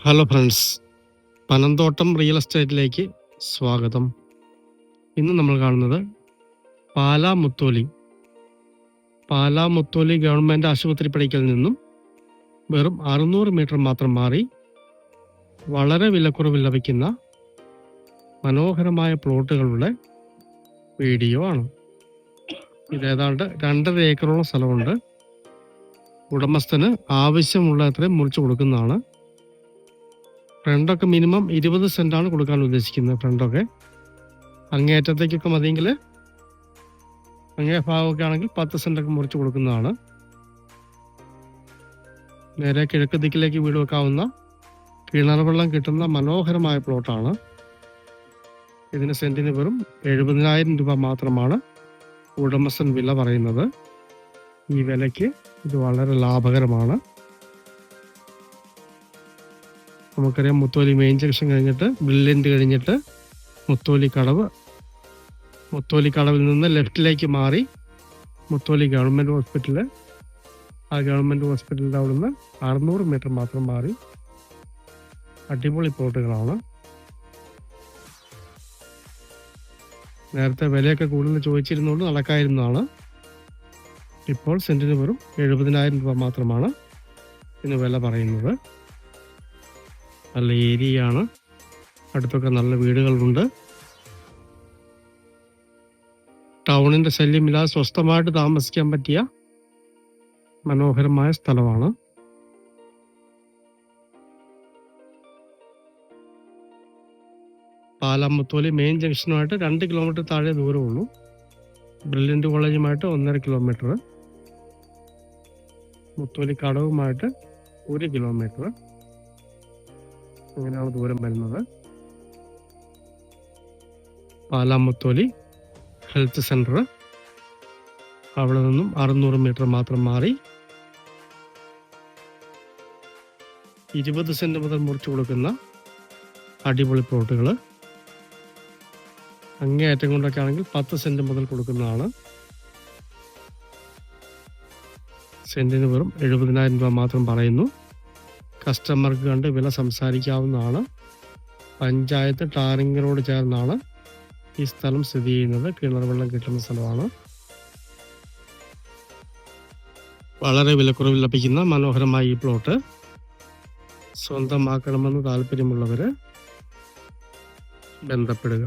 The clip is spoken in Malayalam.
ഹലോ ഫ്രണ്ട്സ്, പനന്തോട്ടം റിയൽ എസ്റ്റേറ്റിലേക്ക് സ്വാഗതം. ഇന്ന് നമ്മൾ കാണുന്നത് പാലാ മുത്തോലി ഗവൺമെൻറ് ആശുപത്രി പടിക്കൽ നിന്നും വെറും 600 മീറ്റർ മാത്രം മാറി വളരെ വിലക്കുറവിൽ ലഭിക്കുന്ന മനോഹരമായ പ്ലോട്ടുകളുടെ വീഡിയോ ആണ്. ഇതേതാണ്ട് 2.5 ഏക്കറോളം സ്ഥലമുണ്ട്. ഉടമസ്ഥന് ആവശ്യമുള്ള അത്രയും മുറിച്ചു കൊടുക്കുന്നതാണ്. ഫ്രണ്ടൊക്കെ മിനിമം 20 സെൻറ്റാണ് കൊടുക്കാൻ ഉദ്ദേശിക്കുന്നത്. ഫ്രണ്ടൊക്കെ അങ്ങേയറ്റത്തേക്കൊക്കെ മതിയെങ്കിൽ, അങ്ങേ ഭാഗമൊക്കെ ആണെങ്കിൽ 10 സെൻറ്റൊക്കെ മുറിച്ച് കൊടുക്കുന്നതാണ്. നേരെ കിഴക്ക് ദിക്കിലേക്ക് വീട് വെക്കാവുന്ന, കിണർ വെള്ളം കിട്ടുന്ന മനോഹരമായ പ്ലോട്ടാണ്. ഇതിന് സെൻറ്റിന് വെറും 70,000 രൂപ മാത്രമാണ് ഉടമസ്ഥൻ വില പറയുന്നത്. ഈ വിലയ്ക്ക് ഇത് വളരെ ലാഭകരമാണ്. നമുക്കറിയാം, മുത്തോലി മെയിൻ ജംഗ്ഷൻ കഴിഞ്ഞിട്ട് ബ്രില്യൻ്റ് കഴിഞ്ഞിട്ട് മുത്തോലി കടവിൽ നിന്ന് ലെഫ്റ്റിലേക്ക് മാറി മുത്തോലി ഗവൺമെൻറ് ഹോസ്പിറ്റല്, ആ ഗവൺമെൻറ് ഹോസ്പിറ്റലിൻ്റെ അവിടെ നിന്ന് 600 മീറ്റർ മാത്രം മാറി അടിപൊളി പ്ലോട്ടുകളാണ്. നേരത്തെ വിലയൊക്കെ കൂടുതൽ ചോദിച്ചിരുന്നുകൊണ്ട് നടക്കായിരുന്നതാണ്. ഇപ്പോൾ സെൻറ്റിന് വെറും 70,000 രൂപ മാത്രമാണ് ഇതിന് വില പറയുന്നത്. നല്ല ഏരിയയാണ്, അടുത്തൊക്കെ നല്ല വീടുകളുണ്ട്. ടൗണിൻ്റെ ശല്യമില്ലാതെ സ്വസ്ഥമായിട്ട് താമസിക്കാൻ പറ്റിയ മനോഹരമായ സ്ഥലമാണ്. പാലാ മുത്തോലി മെയിൻ ജംഗ്ഷനുമായിട്ട് 2 കിലോമീറ്റർ താഴെ ദൂരമുള്ളൂ. ബ്രില്യൻ്റ് കോളേജുമായിട്ട് 1.5 കിലോമീറ്റർ, മുത്തോലി കടവുമായിട്ട് 1 കിലോമീറ്റർ, അങ്ങനെയാണ് ദൂരം വരുന്നത്. പാലാ മുത്തോലി ഹെൽത്ത് സെൻറ്റർ, അവിടെ നിന്നും 600 മീറ്റർ മാത്രം മാറി 20 സെൻറ്റ് മുതൽ മുറിച്ചു കൊടുക്കുന്ന അടിപൊളി പ്ലോട്ടുകൾ. അങ്ങേയറ്റം കൊണ്ടൊക്കെ ആണെങ്കിൽ 10 സെൻറ്റ് മുതൽ കൊടുക്കുന്നതാണ്. സെൻറ്റിന് വെറും 70,000 രൂപ മാത്രം പറയുന്നു. കസ്റ്റമർക്ക് കണ്ട് വില സംസാരിക്കാവുന്നതാണ്. പഞ്ചായത്ത് ടാറിംഗ് റോഡ് ചേർന്നാണ് ഈ സ്ഥലം സ്ഥിതി ചെയ്യുന്നത്. കിണർ വെള്ളം കിട്ടുന്ന സ്ഥലമാണ്. വളരെ വിലക്കുറവിൽ ലഭിക്കുന്ന മനോഹരമായ ഈ പ്ലോട്ട് സ്വന്തമാക്കണമെന്ന് താല്പര്യമുള്ളവർ ബന്ധപ്പെടുക.